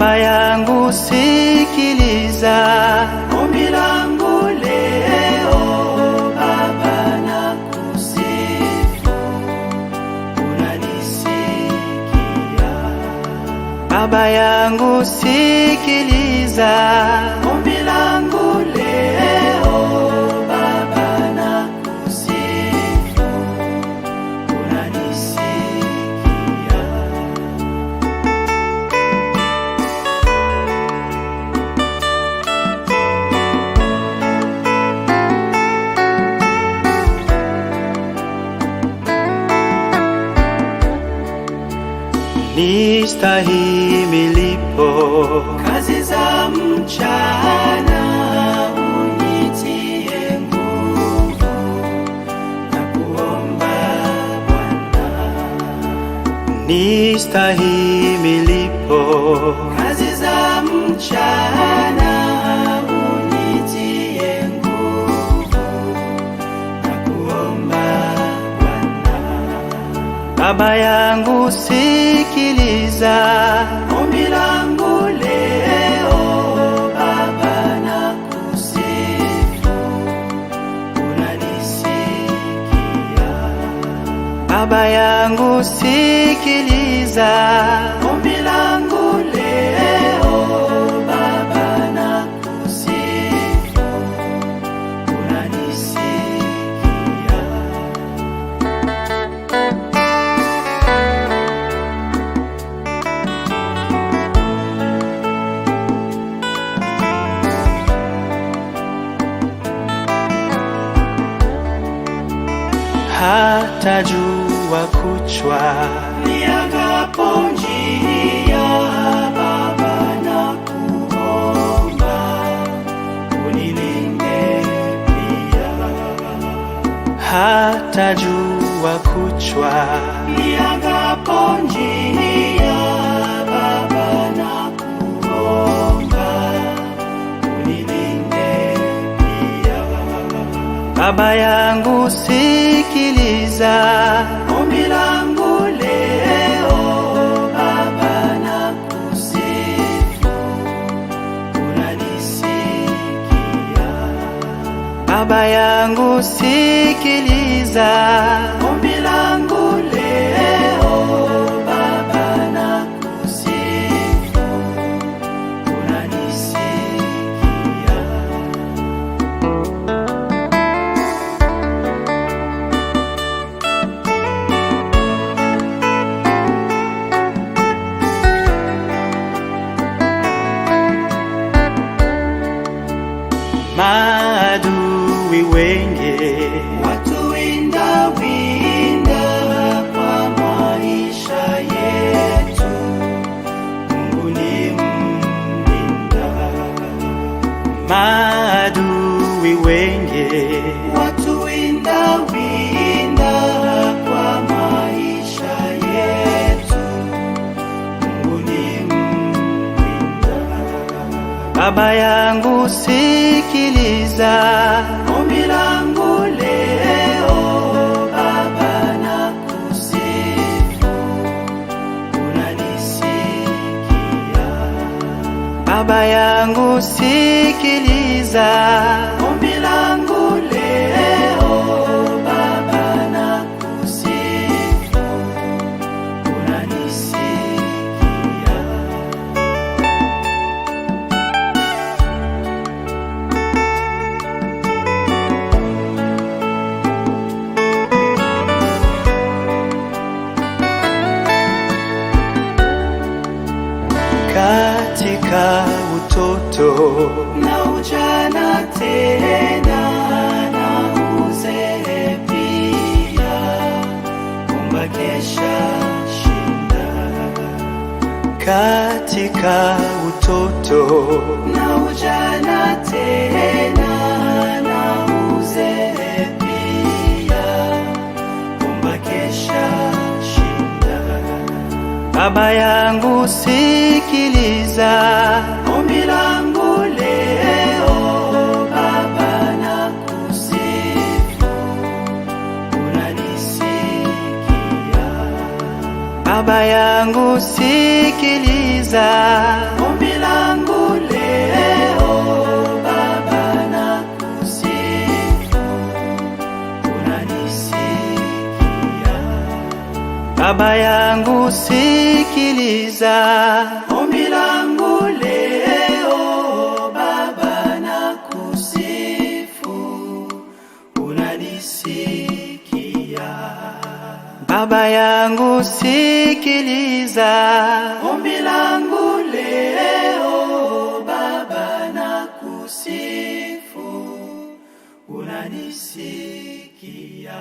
Baba yangu sikiliza ombi langu leo. Baba nakusifu, unanisikia. Baba yangu sikiliza Ombi langu leo. Baba nakusifu, unanisikia. nistahimilipo Kazi za mchana unitie nguvu na kuomba Bwana. nistahimilipo Kazi za mchana unitie nguvu na kuomba Bwana. Baba yangu sikiliza Ombi langu leo. Baba nakusifu, unanisikia. Baba yangu sikiliza Ombi langu leo. Baba nakusifu, unanisikia. hata jua kuchwa Niagapo njia, Baba nakuomba, unilinde pia. hata jua kuchwa Niagapo njia, Baba nakuomba, unilinde pia. Baba yangu sikiliza Ombi langu leo. Baba nakusifu, unanisikia. Baba yangu sikiliza Ombi langu leo. Baba nakusifu, unanisikia. maadui wengi Watuwinda winda kwa maisha yetu, Mungu ni mlinda. maadui wengi Watuwinda winda kwa maisha yetu, Mungu ni mlinda. Baba yangu sikiliza Ombi langu leo. Baba nakusifu, unanisikia. Baba yangu sikiliza Ombi langu leo. Baba nakusifu, unanisikia. katika utoto Na ujana tena na uzee pia, omba kesha shinda. katika utoto Na ujana tena na uzee pia, omba kesha shinda. Baba yangu sikiliza Ombi langu leo. Baba nakusifu, unanisikia. Baba yangu sikiliza ombi langu leo Baba, nakusifu, unanisikia. Baba yangu sikiliza Ombi langu leo Baba, nakusifu, unanisikia. Baba yangu sikiliza Ombi langu leo Baba, nakusifu, unanisikia.